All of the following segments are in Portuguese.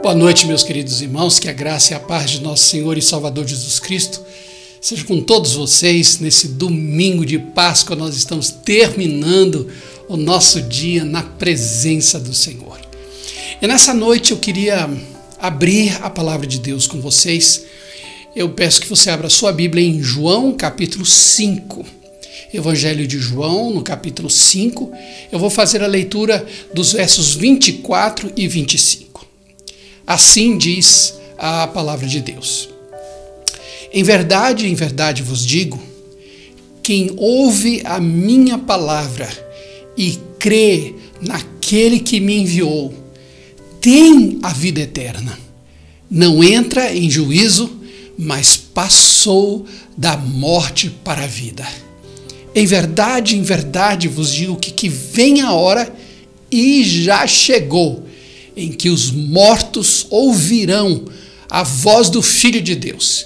Boa noite, meus queridos irmãos, que a graça e a paz de nosso Senhor e Salvador Jesus Cristo seja com todos vocês nesse domingo de Páscoa. Nós estamos terminando o nosso dia na presença do Senhor. E nessa noite eu queria abrir a palavra de Deus com vocês. Eu peço que você abra sua Bíblia em João capítulo 5. Evangelho de João, no capítulo 5. Eu vou fazer a leitura dos versos 24 e 25. Assim diz a palavra de Deus. Em verdade vos digo, quem ouve a minha palavra e crê naquele que me enviou, tem a vida eterna. Não entra em juízo, mas passou da morte para a vida. Em verdade vos digo que vem a hora e já chegou, em que os mortos ouvirão a voz do Filho de Deus,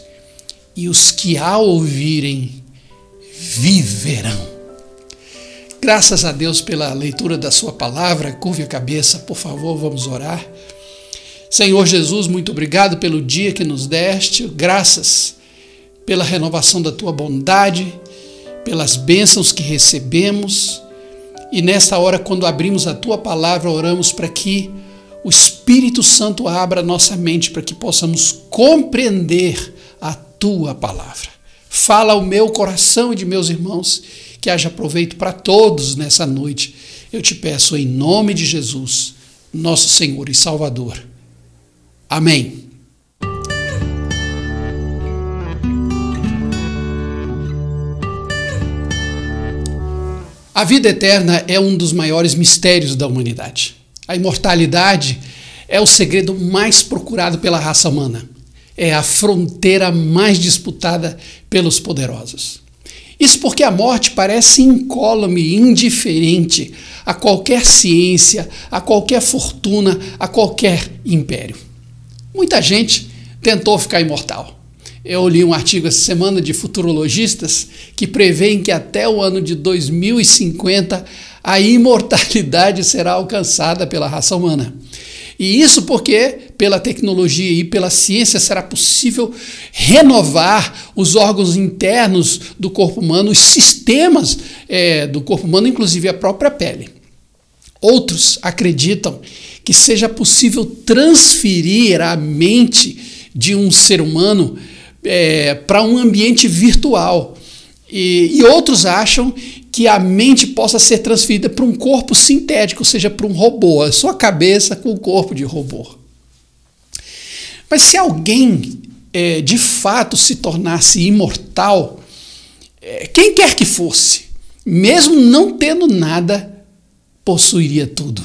e os que a ouvirem viverão. Graças a Deus pela leitura da sua palavra. Curve a cabeça, por favor, vamos orar. Senhor Jesus, muito obrigado pelo dia que nos deste, graças pela renovação da tua bondade, pelas bênçãos que recebemos, e nesta hora, quando abrimos a tua palavra, oramos para que o Espírito Santo abra nossa mente para que possamos compreender a tua palavra. Fala ao meu coração e de meus irmãos, que haja proveito para todos nessa noite. Eu te peço em nome de Jesus, nosso Senhor e Salvador. Amém. A vida eterna é um dos maiores mistérios da humanidade. A imortalidade é o segredo mais procurado pela raça humana. É a fronteira mais disputada pelos poderosos. Isso porque a morte parece incólume, indiferente a qualquer ciência, a qualquer fortuna, a qualquer império. Muita gente tentou ficar imortal. Eu li um artigo essa semana de futurologistas que prevêem que até o ano de 2050 a imortalidade será alcançada pela raça humana. E isso porque, pela tecnologia e pela ciência, será possível renovar os órgãos internos do corpo humano, os sistemas do corpo humano, inclusive a própria pele. Outros acreditam que seja possível transferir a mente de um ser humano para um ambiente virtual. E outros acham que a mente possa ser transferida para um corpo sintético, ou seja, para um robô, a sua cabeça com o corpo de robô. Mas se alguém de fato se tornasse imortal, quem quer que fosse, mesmo não tendo nada, possuiria tudo.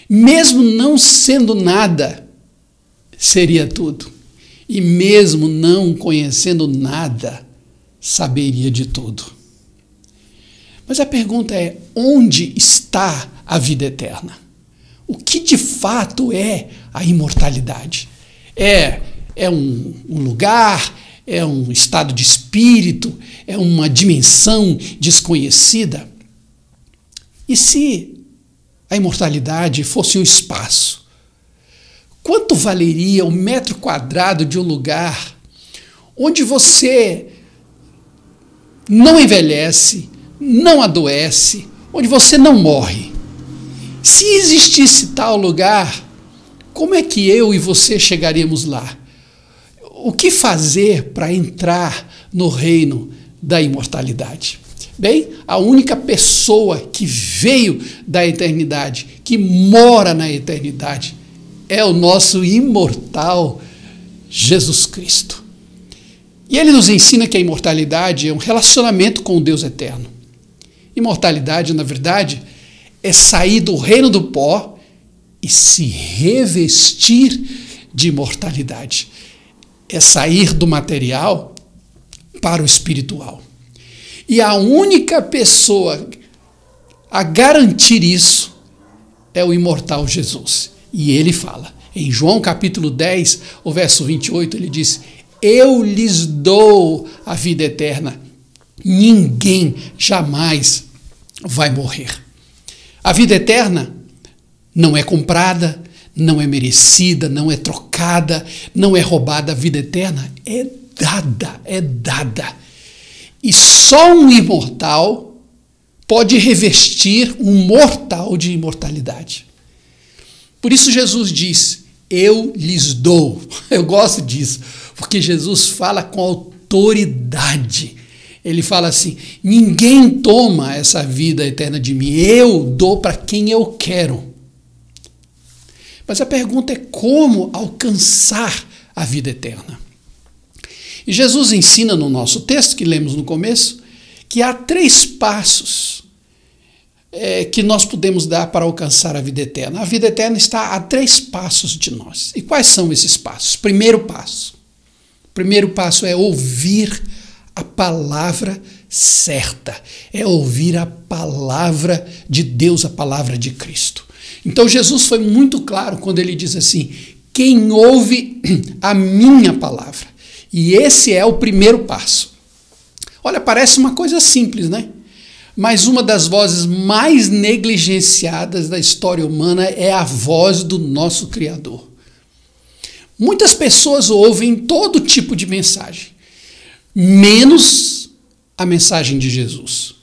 Mesmo não sendo nada, seria tudo. E mesmo não conhecendo nada, saberia de tudo. Mas a pergunta é: onde está a vida eterna? O que de fato é a imortalidade? É um lugar? É um estado de espírito? É uma dimensão desconhecida? E se a imortalidade fosse um espaço? Quanto valeria o metro quadrado de um lugar onde você não envelhece, não adoece, onde você não morre? Se existisse tal lugar, como é que eu e você chegaríamos lá? O que fazer para entrar no reino da imortalidade? Bem, a única pessoa que veio da eternidade, que mora na eternidade, é o nosso imortal Jesus Cristo. E ele nos ensina que a imortalidade é um relacionamento com o Deus eterno. Imortalidade, na verdade, é sair do reino do pó e se revestir de imortalidade. É sair do material para o espiritual. E a única pessoa a garantir isso é o imortal Jesus. E ele fala, em João capítulo 10, o verso 28, ele diz: eu lhes dou a vida eterna, ninguém jamais vai morrer. A vida eterna não é comprada, não é merecida, não é trocada, não é roubada. A vida eterna é dada, é dada. E só um imortal pode revestir um mortal de imortalidade. Por isso Jesus diz, eu lhes dou. Eu gosto disso, porque Jesus fala com autoridade. Ele fala assim, ninguém toma essa vida eterna de mim, eu dou para quem eu quero. Mas a pergunta é como alcançar a vida eterna. E Jesus ensina no nosso texto, que lemos no começo, que há 3 passos que nós podemos dar para alcançar a vida eterna. A vida eterna está a 3 passos de nós. E quais são esses passos? Primeiro passo é ouvir a palavra certa, é ouvir a palavra de Deus, a palavra de Cristo. Então Jesus foi muito claro quando ele diz assim, quem ouve a minha palavra. E esse é o primeiro passo. Olha, parece uma coisa simples, né? Mas uma das vozes mais negligenciadas da história humana é a voz do nosso Criador. Muitas pessoas ouvem todo tipo de mensagem, menos a mensagem de Jesus.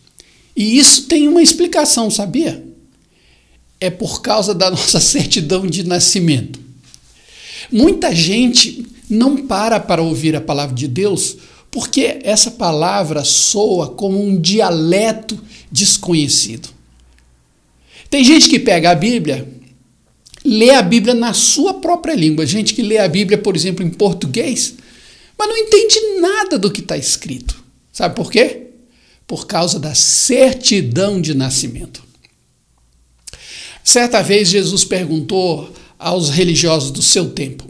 E isso tem uma explicação, sabia? É por causa da nossa certidão de nascimento. Muita gente não para ouvir a palavra de Deus porque essa palavra soa como um dialeto desconhecido. Tem gente que pega a Bíblia, lê a Bíblia na sua própria língua. Gente que lê a Bíblia, por exemplo, em português, mas não entende nada do que está escrito. Sabe por quê? Por causa da certidão de nascimento. Certa vez Jesus perguntou aos religiosos do seu tempo.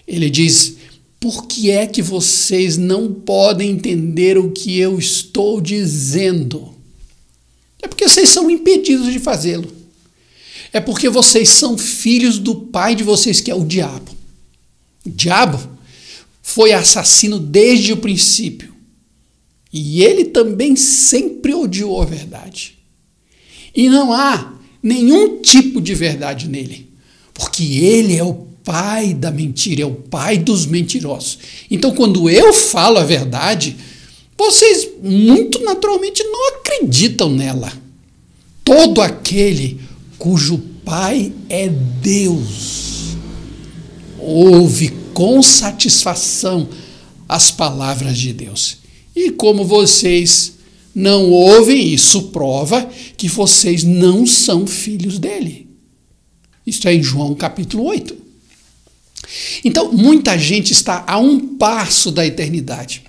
Ele diz, por que é que vocês não podem entender o que eu estou dizendo? É porque vocês são impedidos de fazê-lo. É porque vocês são filhos do pai de vocês, que é o diabo. O diabo foi assassino desde o princípio. E ele também sempre odiou a verdade. E não há nenhum tipo de verdade nele, porque ele é o pai da mentira, é o pai dos mentirosos. Então, quando eu falo a verdade, vocês muito naturalmente não acreditam nela. Todo aquele cujo pai é Deus ouve com satisfação as palavras de Deus. E como vocês não ouvem, isso prova que vocês não são filhos dele. Isso é em João capítulo 8. Então, muita gente está a um passo da eternidade.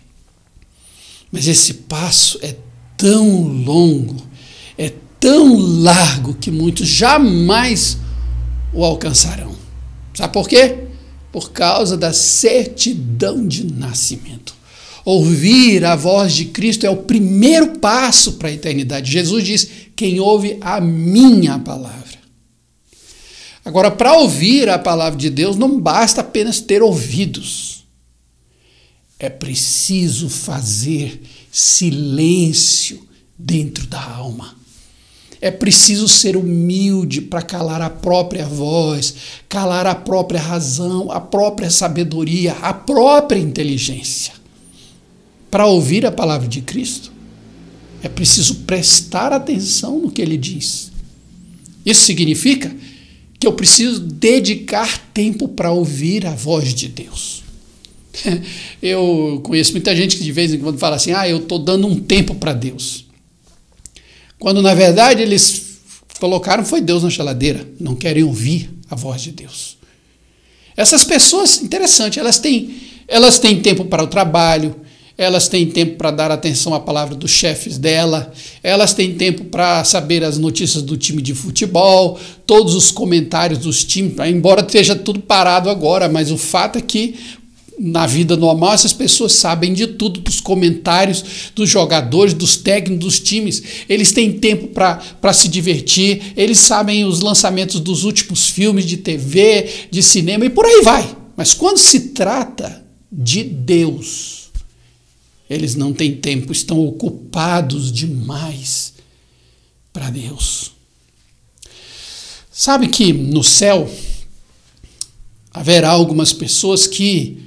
Mas esse passo é tão longo, é tão largo, que muitos jamais o alcançarão. Sabe por quê? Por causa da certidão de nascimento. Ouvir a voz de Cristo é o primeiro passo para a eternidade. Jesus diz, quem ouve a minha palavra. Agora, para ouvir a palavra de Deus, não basta apenas ter ouvidos. É preciso fazer silêncio dentro da alma. É preciso ser humilde para calar a própria voz, calar a própria razão, a própria sabedoria, a própria inteligência. Para ouvir a palavra de Cristo, é preciso prestar atenção no que ele diz. Isso significa que eu preciso dedicar tempo para ouvir a voz de Deus. Eu conheço muita gente que de vez em quando fala assim, eu estou dando um tempo para Deus. Quando na verdade eles colocaram foi Deus na geladeira, não querem ouvir a voz de Deus. Essas pessoas, interessante, elas têm tempo para o trabalho, elas têm tempo para dar atenção à palavra dos chefes dela, elas têm tempo para saber as notícias do time de futebol, todos os comentários dos times, embora esteja tudo parado agora, mas o fato é que na vida normal essas pessoas sabem de tudo, dos comentários dos jogadores, dos técnicos, dos times. Eles têm tempo para se divertir, eles sabem os lançamentos dos últimos filmes de TV, de cinema e por aí vai. Mas quando se trata de Deus, eles não têm tempo, estão ocupados demais para Deus. Sabe que no céu haverá algumas pessoas que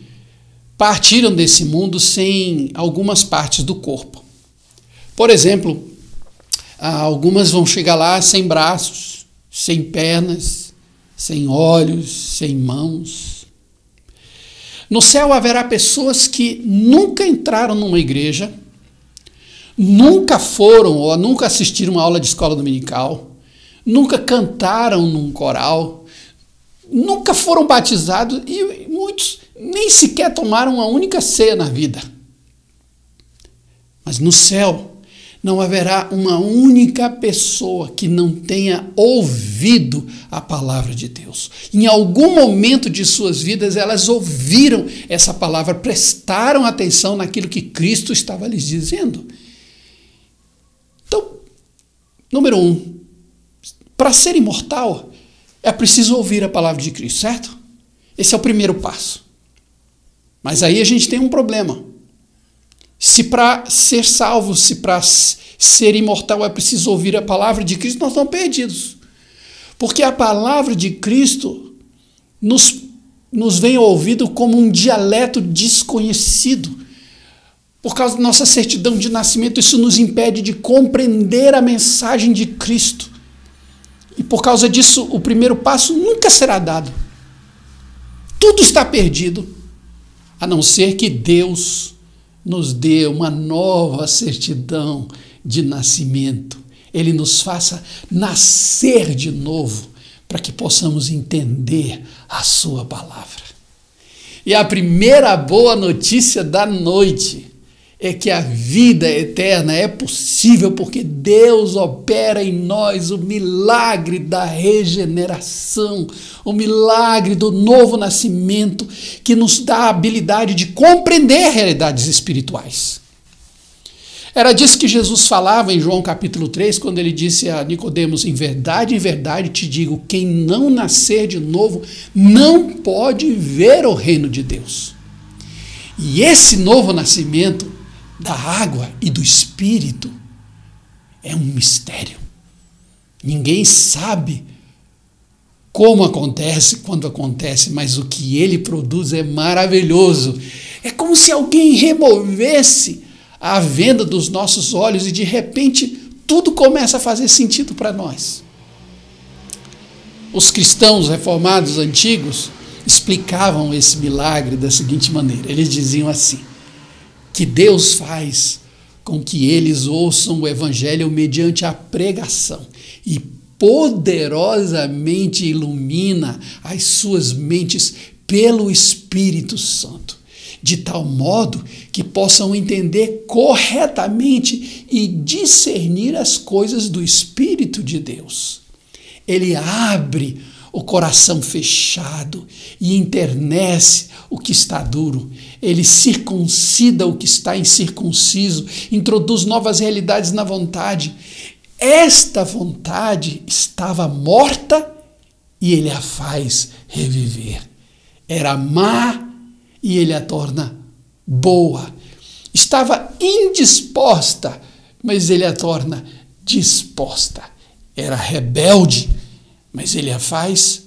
partiram desse mundo sem algumas partes do corpo. Por exemplo, algumas vão chegar lá sem braços, sem pernas, sem olhos, sem mãos. No céu haverá pessoas que nunca entraram numa igreja, nunca foram ou nunca assistiram uma aula de escola dominical, nunca cantaram num coral, nunca foram batizados e muitos nem sequer tomaram uma única ceia na vida. Mas no céu não haverá uma única pessoa que não tenha ouvido a palavra de Deus. Em algum momento de suas vidas, elas ouviram essa palavra, prestaram atenção naquilo que Cristo estava lhes dizendo. Então, número 1, para ser imortal, é preciso ouvir a palavra de Cristo, certo? Esse é o primeiro passo. Mas aí a gente tem um problema. Se para ser salvo, se para ser imortal é preciso ouvir a palavra de Cristo, nós estamos perdidos. Porque a palavra de Cristo nos vem ao ouvido como um dialeto desconhecido. Por causa da nossa certidão de nascimento, isso nos impede de compreender a mensagem de Cristo. E por causa disso, o primeiro passo nunca será dado. Tudo está perdido, a não ser que Deus nos dê uma nova certidão de nascimento. Ele nos faça nascer de novo, para que possamos entender a sua palavra. E a primeira boa notícia da noite é que a vida eterna é possível porque Deus opera em nós o milagre da regeneração, o milagre do novo nascimento, que nos dá a habilidade de compreender realidades espirituais. Era disso que Jesus falava em João capítulo 3, quando ele disse a Nicodemos: em verdade te digo, quem não nascer de novo não pode ver o reino de Deus. E esse novo nascimento da água e do Espírito é um mistério. Ninguém sabe como acontece, quando acontece, mas o que ele produz é maravilhoso. É como se alguém removesse a venda dos nossos olhos e de repente tudo começa a fazer sentido para nós. Os cristãos reformados antigos explicavam esse milagre da seguinte maneira. Eles diziam assim: que Deus faz com que eles ouçam o evangelho mediante a pregação e poderosamente ilumina as suas mentes pelo Espírito Santo, de tal modo que possam entender corretamente e discernir as coisas do Espírito de Deus. Ele abre o coração fechado e enternece o que está duro. Ele circuncida o que está incircunciso, introduz novas realidades na vontade. Esta vontade estava morta e ele a faz reviver. Era má e ele a torna boa. Estava indisposta, mas ele a torna disposta. Era rebelde, mas ele a faz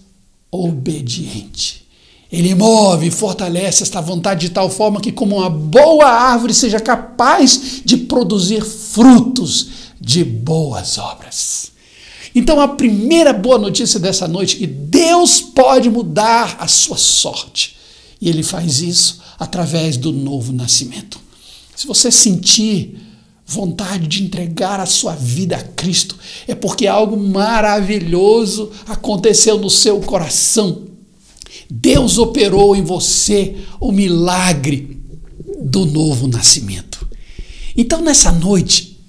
obediente. Ele move e fortalece esta vontade de tal forma que, como uma boa árvore, seja capaz de produzir frutos de boas obras. Então, a primeira boa notícia dessa noite é que Deus pode mudar a sua sorte. E ele faz isso através do novo nascimento. Se você sentir vontade de entregar a sua vida a Cristo, é porque algo maravilhoso aconteceu no seu coração. Deus operou em você o milagre do novo nascimento. Então, nessa noite,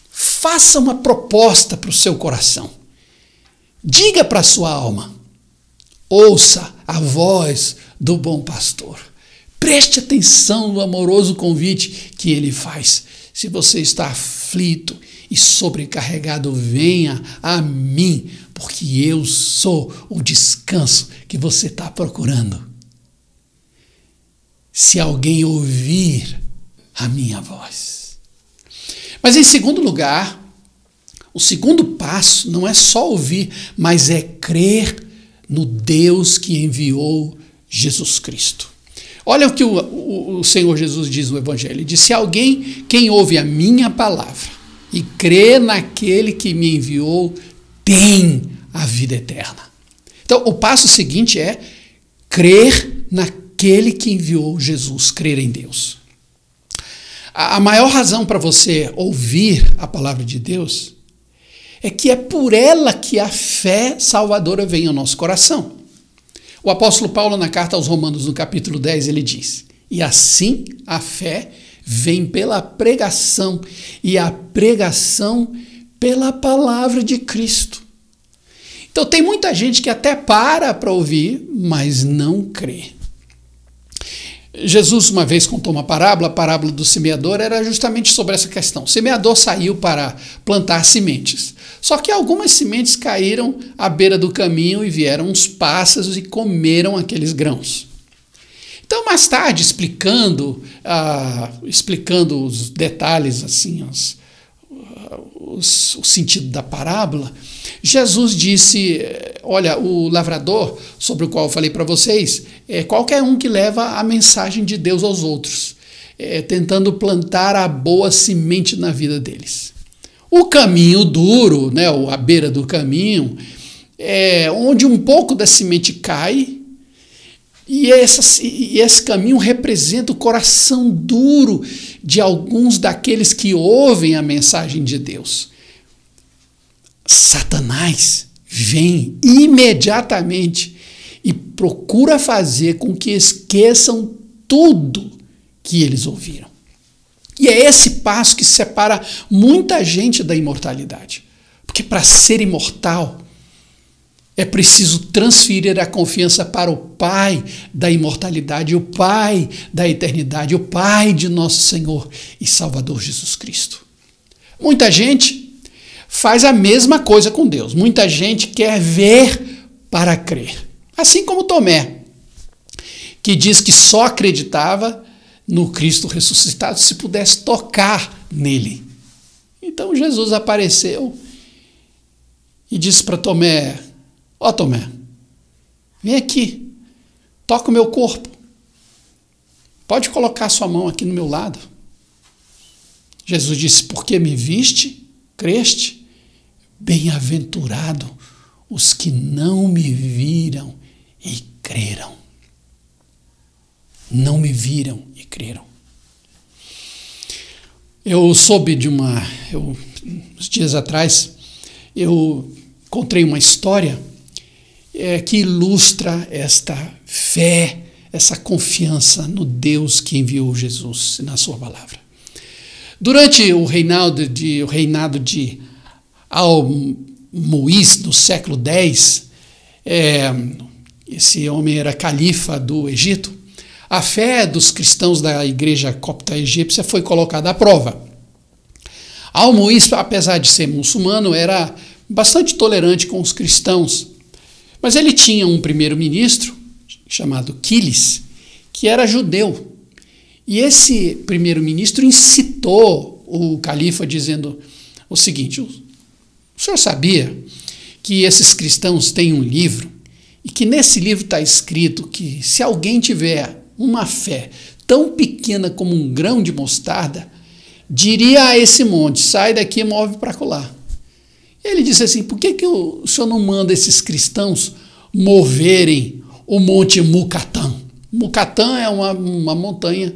faça uma proposta para o seu coração. Diga para a sua alma: ouça a voz do bom pastor. Preste atenção no amoroso convite que ele faz. Se você está aflito e sobrecarregado, venha a mim, porque eu sou o descanso que você está procurando. Se alguém ouvir a minha voz. Mas em segundo lugar, o segundo passo não é só ouvir, mas é crer no Deus que enviou Jesus Cristo. Olha o que o Senhor Jesus diz no Evangelho. Ele diz: se alguém, quem ouve a minha palavra e crê naquele que me enviou, tem a vida eterna. Então, o passo seguinte é crer naquele que enviou Jesus, crer em Deus. A maior razão para você ouvir a palavra de Deus é que é por ela que a fé salvadora vem ao nosso coração. O apóstolo Paulo, na carta aos Romanos, no capítulo 10, ele diz: e assim a fé vem pela pregação, e a pregação pela palavra de Cristo. Então tem muita gente que até para ouvir, mas não crê. Jesus uma vez contou uma parábola, a parábola do semeador era justamente sobre essa questão. O semeador saiu para plantar sementes, só que algumas sementes caíram à beira do caminho e vieram uns pássaros e comeram aqueles grãos. Então, mais tarde, explicando os detalhes, assim, o sentido da parábola, Jesus disse: olha, o lavrador, sobre o qual eu falei para vocês, é qualquer um que leva a mensagem de Deus aos outros, tentando plantar a boa semente na vida deles. O caminho duro, né, a beira do caminho, é onde um pouco da semente cai, e esse caminho representa o coração duro de alguns daqueles que ouvem a mensagem de Deus. Satanás vem imediatamente e procura fazer com que esqueçam tudo que eles ouviram. E é esse passo que separa muita gente da imortalidade. Porque para ser imortal é preciso transferir a confiança para o Pai da imortalidade, o Pai da eternidade, o Pai de nosso Senhor e Salvador Jesus Cristo. Muita gente faz a mesma coisa com Deus. Muita gente quer ver para crer. Assim como Tomé, que diz que só acreditava no Cristo ressuscitado se pudesse tocar nele. Então Jesus apareceu e disse para Tomé: ó Tomé, vem aqui, toca o meu corpo. Pode colocar sua mão aqui no meu lado. Jesus disse: porque me viste, creste? Bem-aventurado os que não me viram e creram. Não me viram e creram. Eu soube uns dias atrás, eu encontrei uma história que ilustra esta fé, essa confiança no Deus que enviou Jesus na sua palavra. Durante o reinado de Al-Muíz, no século X, esse homem era califa do Egito, a fé dos cristãos da igreja copta egípcia foi colocada à prova. Al-Muíz, apesar de ser muçulmano, era bastante tolerante com os cristãos, mas ele tinha um primeiro-ministro chamado Quilis, que era judeu. E esse primeiro-ministro incitou o califa dizendo o seguinte: o senhor sabia que esses cristãos têm um livro e que nesse livro está escrito que se alguém tiver uma fé tão pequena como um grão de mostarda, diria a esse monte: sai daqui e move para colar. Ele disse assim: por que o senhor não manda esses cristãos moverem o monte Mucatã? Mucatã é uma montanha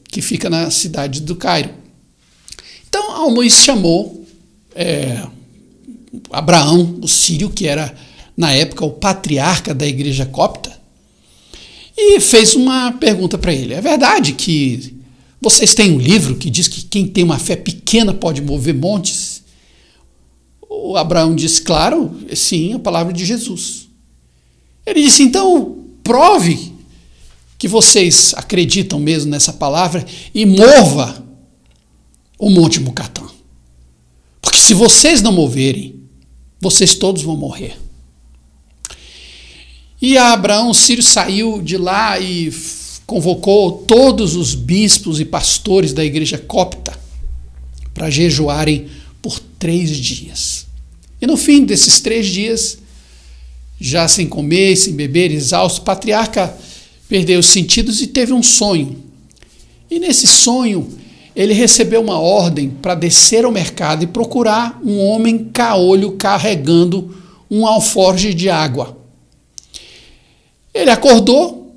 que fica na cidade do Cairo. Então Al-Muíz chamou Abraão, o sírio, que era na época o patriarca da igreja copta, e fez uma pergunta para ele: é verdade que vocês têm um livro que diz que quem tem uma fé pequena pode mover montes? O Abraão disse: claro, sim, a palavra de Jesus. Ele disse: então prove que vocês acreditam mesmo nessa palavra e mova o monte Mucatã. Porque se vocês não moverem, vocês todos vão morrer. E Abraão, o sírio, saiu de lá e convocou todos os bispos e pastores da igreja copta para jejuarem por 3 dias. E no fim desses 3 dias, Já sem comer, sem beber, exausto, o patriarca perdeu os sentidos e teve um sonho. E nesse sonho, ele recebeu uma ordem para descer ao mercado e procurar um homem caolho carregando um alforje de água. Ele acordou,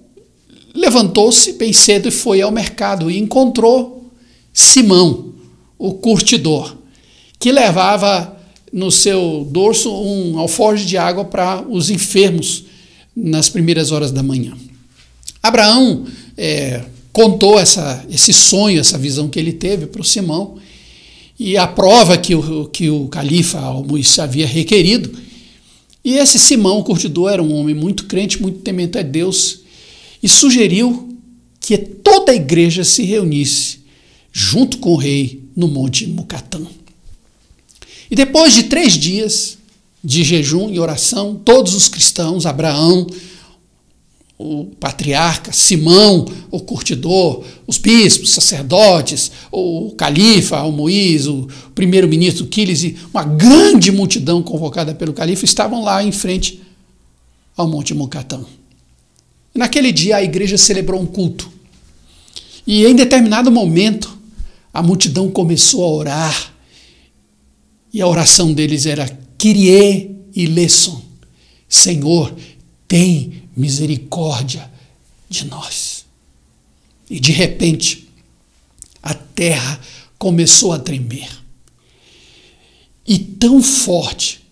levantou-se bem cedo e foi ao mercado e encontrou Simão, o curtidor, que levava no seu dorso um alforje de água para os enfermos nas primeiras horas da manhã. Abraão contou esse sonho, essa visão que ele teve para o Simão, e a prova que o califa Al-Muíça havia requerido. E esse Simão, o curtidor, era um homem muito crente, muito temente a Deus, e sugeriu que toda a igreja se reunisse junto com o rei no Monte Mucatã. E depois de 3 dias de jejum e oração, todos os cristãos, Abraão, o patriarca, Simão, o curtidor, os bispos, sacerdotes, o califa, Al-Muíza, o primeiro-ministro Quiles e uma grande multidão convocada pelo califa estavam lá em frente ao Monte Mucatã. Naquele dia a igreja celebrou um culto. E em determinado momento a multidão começou a orar. E a oração deles era Kyrie eleison, Senhor, tem misericórdia de nós. E de repente, a terra começou a tremer. E tão forte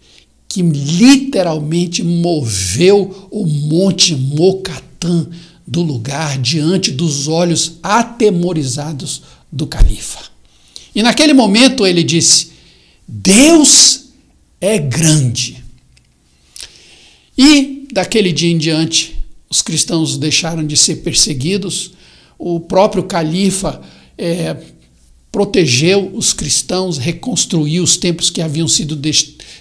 que literalmente moveu o Monte Mucatã do lugar diante dos olhos atemorizados do califa. E naquele momento ele disse: Deus é grande. E daquele dia em diante, os cristãos deixaram de ser perseguidos. O próprio califa protegeu os cristãos, reconstruiu os templos que haviam sido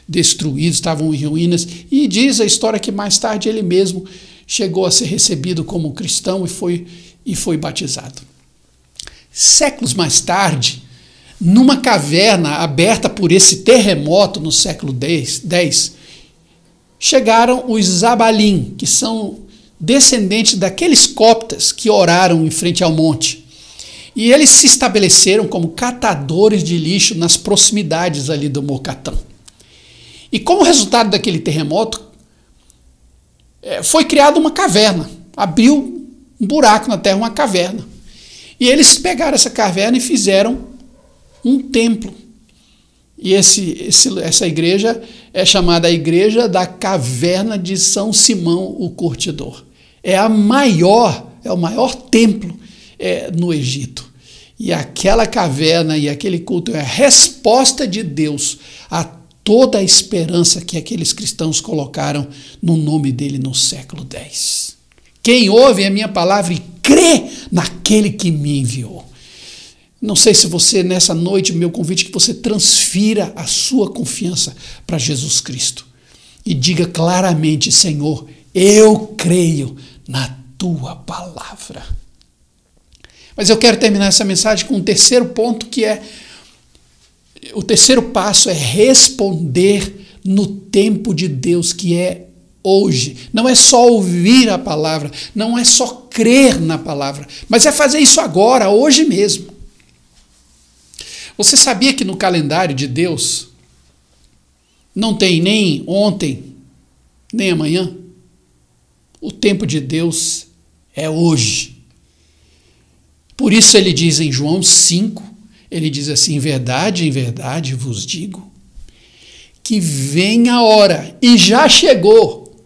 destruídos, estavam em ruínas. E diz a história que mais tarde ele mesmo chegou a ser recebido como cristão e foi batizado. Séculos mais tarde, numa caverna aberta por esse terremoto no século X, chegaram os Zabalim, que são descendentes daqueles coptas que oraram em frente ao monte. E eles se estabeleceram como catadores de lixo nas proximidades ali do Mucatã. E como resultado daquele terremoto, foi criada uma caverna, abriu um buraco na terra, uma caverna. E eles pegaram essa caverna e fizeram um templo. E essa igreja é chamada a Igreja da Caverna de São Simão o Curtidor. É o maior templo no Egito. E aquela caverna e aquele culto é a resposta de Deus a toda a esperança que aqueles cristãos colocaram no nome dele no século X. Quem ouve a minha palavra e crê naquele que me enviou. Não sei se você, nessa noite, meu convite é que você transfira a sua confiança para Jesus Cristo. E diga claramente: Senhor, eu creio na tua palavra. Mas eu quero terminar essa mensagem com um terceiro ponto, que o terceiro passo é responder no tempo de Deus, que é hoje. Não é só ouvir a palavra, não é só crer na palavra, mas é fazer isso agora, hoje mesmo. Você sabia que no calendário de Deus não tem nem ontem, nem amanhã? O tempo de Deus é hoje. Por isso ele diz em João 5, ele diz assim: em verdade vos digo, que vem a hora, e já chegou,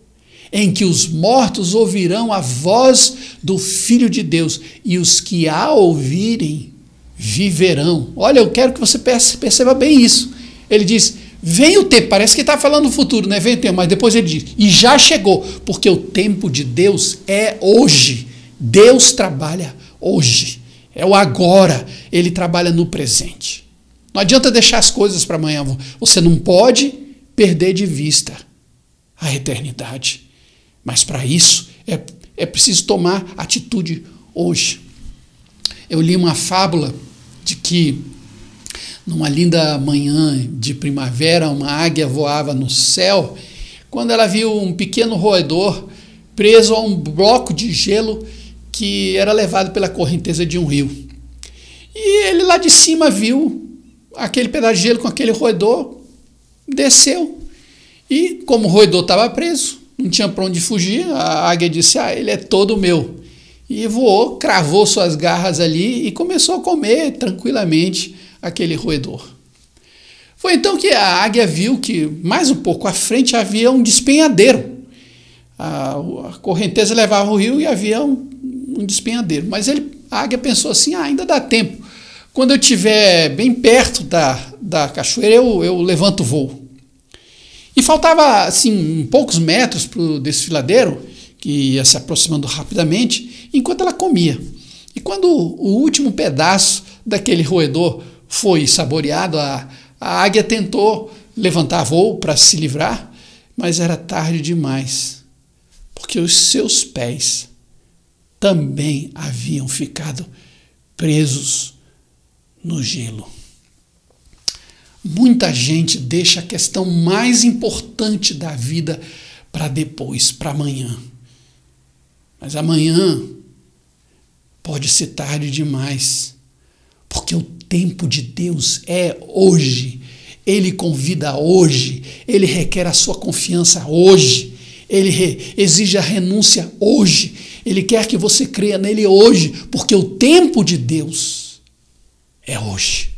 em que os mortos ouvirão a voz do Filho de Deus, e os que a ouvirem viverão. Olha, eu quero que você perceba bem isso. Ele diz: vem o tempo, parece que está falando do futuro, né? Vem o tempo, mas depois ele diz: e já chegou, porque o tempo de Deus é hoje. Deus trabalha hoje, é o agora, ele trabalha no presente. Não adianta deixar as coisas para amanhã, você não pode perder de vista a eternidade, mas para isso é preciso tomar atitude hoje. Eu li uma fábula de que numa linda manhã de primavera uma águia voava no céu quando ela viu um pequeno roedor preso a um bloco de gelo que era levado pela correnteza de um rio. E ele lá de cima viu aquele pedaço de gelo com aquele roedor, desceu. E como o roedor estava preso, não tinha para onde fugir, a águia disse, ele é todo meu. E voou, cravou suas garras ali e começou a comer tranquilamente aquele roedor. Foi então que a águia viu que mais um pouco à frente havia um despenhadeiro. A correnteza levava o rio e havia um despenhadeiro. Mas a águia pensou assim, ainda dá tempo. Quando eu estiver bem perto da cachoeira, eu levanto o voo. E faltava assim, poucos metros para o desfiladeiro, que ia se aproximando rapidamente, enquanto ela comia. E quando o último pedaço daquele roedor foi saboreado, a águia tentou levantar voo para se livrar, mas era tarde demais, porque os seus pés também haviam ficado presos no gelo. Muita gente deixa a questão mais importante da vida para depois, para amanhã. Mas amanhã pode ser tarde demais, porque o tempo de Deus é hoje. Ele convida hoje, ele requer a sua confiança hoje, ele exige a renúncia hoje, ele quer que você creia nele hoje, porque o tempo de Deus é hoje.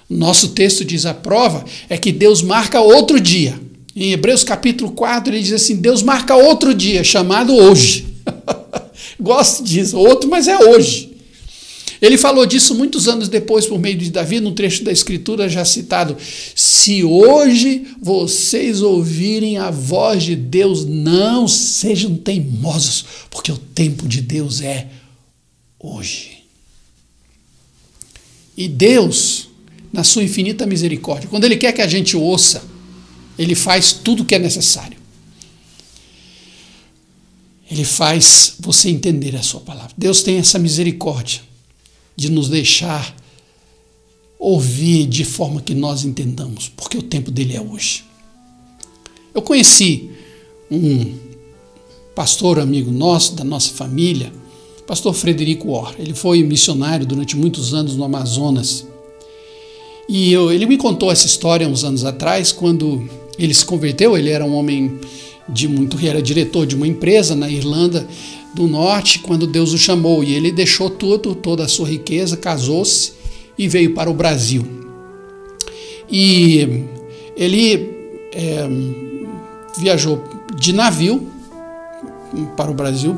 Nosso texto diz a prova é que Deus marca outro dia. Em Hebreus capítulo 4 ele diz assim, Deus marca outro dia, chamado hoje. Gosto disso, outro, mas é hoje. Ele falou disso muitos anos depois por meio de Davi, num trecho da escritura já citado. Se hoje vocês ouvirem a voz de Deus, não sejam teimosos, porque o tempo de Deus é hoje. E Deus, na sua infinita misericórdia, quando Ele quer que a gente ouça, Ele faz tudo o que é necessário. Ele faz você entender a sua palavra. Deus tem essa misericórdia de nos deixar ouvir de forma que nós entendamos, porque o tempo dele é hoje. Eu conheci um pastor amigo nosso, da nossa família, pastor Frederico Orr. Ele foi missionário durante muitos anos no Amazonas. E ele me contou essa história uns anos atrás, quando ele se converteu. Ele era um homem era diretor de uma empresa na Irlanda do Norte, quando Deus o chamou. E ele deixou toda a sua riqueza, casou-se e veio para o Brasil. E ele viajou de navio para o Brasil,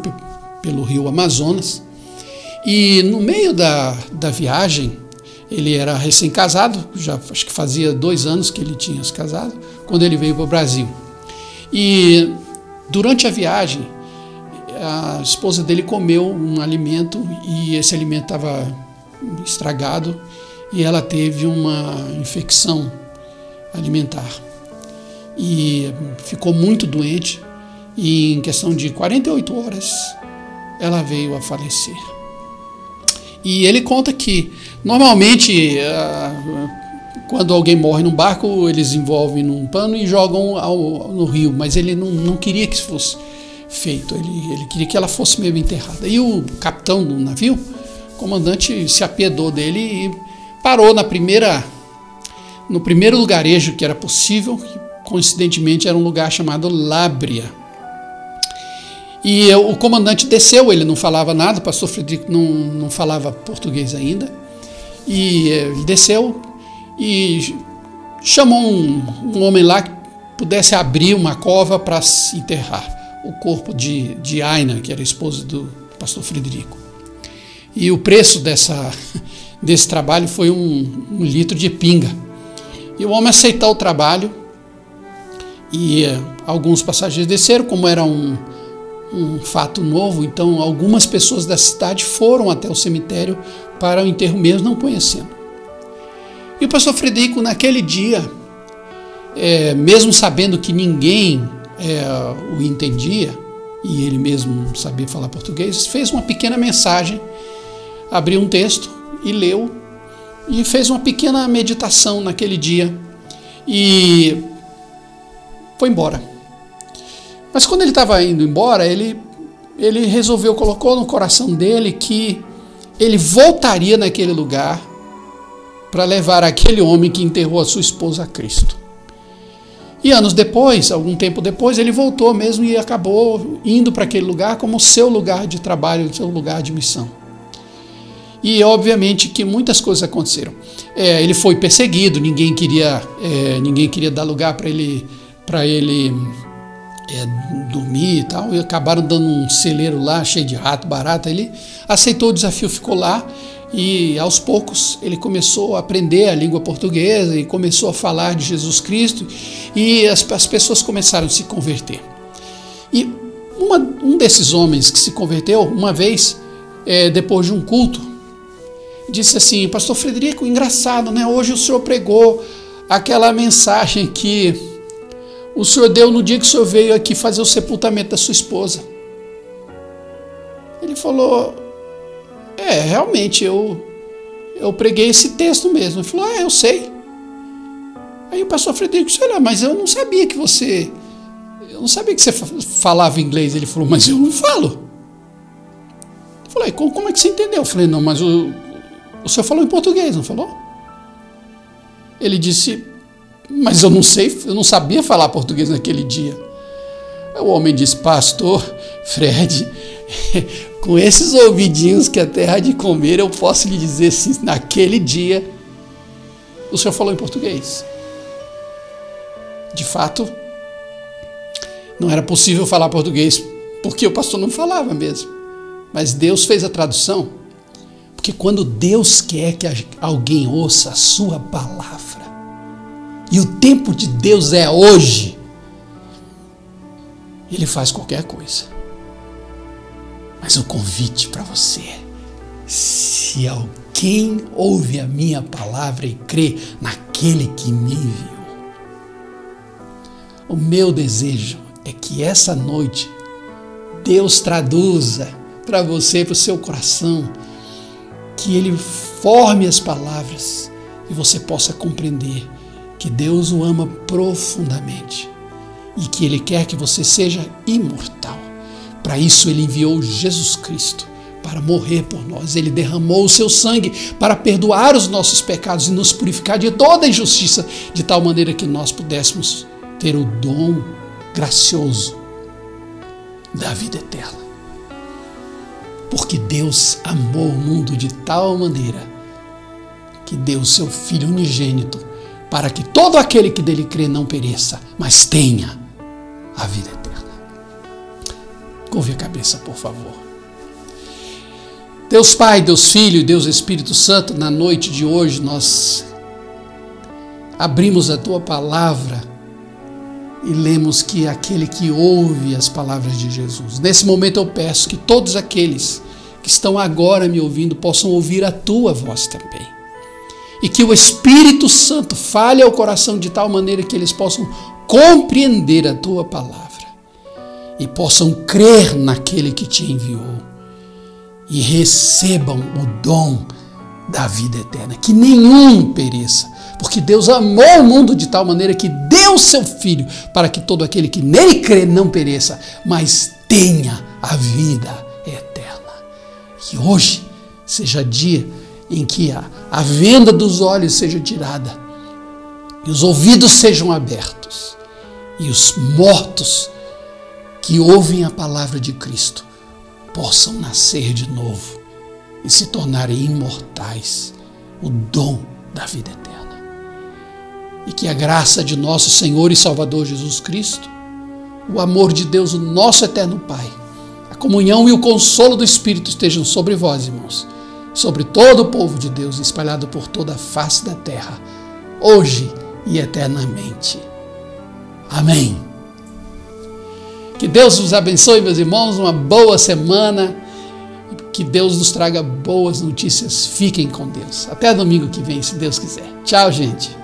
pelo rio Amazonas. E no meio da viagem, ele era recém-casado, já acho que fazia 2 anos que ele tinha se casado, quando ele veio para o Brasil. E durante a viagem, a esposa dele comeu um alimento e esse alimento estava estragado e ela teve uma infecção alimentar. E ficou muito doente e em questão de 48 horas ela veio a falecer. E ele conta que normalmente quando alguém morre num barco, eles envolvem num pano e jogam no rio, mas ele não queria que isso fosse feito, ele queria que ela fosse mesmo enterrada. E o capitão do navio, o comandante, se apiedou dele e parou no primeiro lugarejo que era possível, que coincidentemente era um lugar chamado Lábrea. E o comandante desceu, ele não falava nada, o pastor Frederico não falava português ainda, e ele desceu e chamou um homem lá que pudesse abrir uma cova para se enterrar o corpo de Aina, que era a esposa do pastor Frederico. E o preço desse trabalho foi um litro de pinga. E o homem aceitou o trabalho e alguns passageiros desceram, como era um fato novo, então algumas pessoas da cidade foram até o cemitério para o enterro mesmo, não conhecendo. E o pastor Frederico, naquele dia, mesmo sabendo que ninguém o entendia, e ele mesmo não sabia falar português, fez uma pequena mensagem, abriu um texto e leu, e fez uma pequena meditação naquele dia. E foi embora. Mas quando ele estava indo embora, ele resolveu, colocou no coração dele que ele voltaria naquele lugar para levar aquele homem que enterrou a sua esposa a Cristo. E anos depois, algum tempo depois, ele voltou mesmo e acabou indo para aquele lugar como seu lugar de trabalho, seu lugar de missão. E obviamente que muitas coisas aconteceram. Ele foi perseguido, ninguém queria dar lugar para ele dormir e tal, e acabaram dando um celeiro lá cheio de rato, barata. Ele aceitou o desafio, ficou lá, e aos poucos ele começou a aprender a língua portuguesa e começou a falar de Jesus Cristo, e as pessoas começaram a se converter. E um desses homens que se converteu, uma vez, depois de um culto, disse assim: pastor Frederico, engraçado, né? Hoje o senhor pregou aquela mensagem que o senhor deu no dia que o senhor veio aqui fazer o sepultamento da sua esposa. Ele falou: realmente, eu preguei esse texto mesmo. Ele falou: eu sei. Aí o pastor Frederico disse: olha, mas eu não sabia que você falava inglês. Ele falou: mas eu não falo. Eu falei: como é que você entendeu? Eu falei: não, mas o senhor falou em português, não falou? Ele disse: mas eu não sabia falar português naquele dia. O homem disse: pastor Fred, com esses ouvidinhos que a terra há de comer, eu posso lhe dizer se naquele dia o senhor falou em português. De fato, não era possível falar português, porque o pastor não falava mesmo. Mas Deus fez a tradução, porque quando Deus quer que alguém ouça a sua palavra, e o tempo de Deus é hoje, Ele faz qualquer coisa. Mas o convite para você é: se alguém ouve a minha palavra e crê naquele que me enviou, o meu desejo é que essa noite Deus traduza para você, para o seu coração, que Ele forme as palavras e você possa compreender que Deus o ama profundamente e que Ele quer que você seja imortal. Para isso Ele enviou Jesus Cristo para morrer por nós. Ele derramou o seu sangue para perdoar os nossos pecados e nos purificar de toda injustiça, de tal maneira que nós pudéssemos ter o dom gracioso da vida eterna. Porque Deus amou o mundo de tal maneira que deu o seu Filho unigênito para que todo aquele que dele crê não pereça, mas tenha a vida eterna. Curve a cabeça, por favor. Deus Pai, Deus Filho e Deus Espírito Santo, na noite de hoje nós abrimos a Tua palavra e lemos que aquele que ouve as palavras de Jesus. Nesse momento eu peço que todos aqueles que estão agora me ouvindo possam ouvir a Tua voz também. E que o Espírito Santo fale ao coração de tal maneira que eles possam compreender a Tua palavra e possam crer naquele que Te enviou e recebam o dom da vida eterna. Que nenhum pereça, porque Deus amou o mundo de tal maneira que deu o seu Filho para que todo aquele que nele crê não pereça, mas tenha a vida eterna. Que hoje seja dia em que a venda dos olhos seja tirada e os ouvidos sejam abertos e os mortos que ouvem a palavra de Cristo possam nascer de novo e se tornarem imortais, o dom da vida eterna. E que a graça de nosso Senhor e Salvador Jesus Cristo, o amor de Deus, o nosso eterno Pai, a comunhão e o consolo do Espírito estejam sobre vós, irmãos, sobre todo o povo de Deus espalhado por toda a face da terra, hoje e eternamente. Amém. Que Deus os abençoe, meus irmãos, uma boa semana, que Deus nos traga boas notícias. Fiquem com Deus. Até domingo que vem, se Deus quiser. Tchau, gente.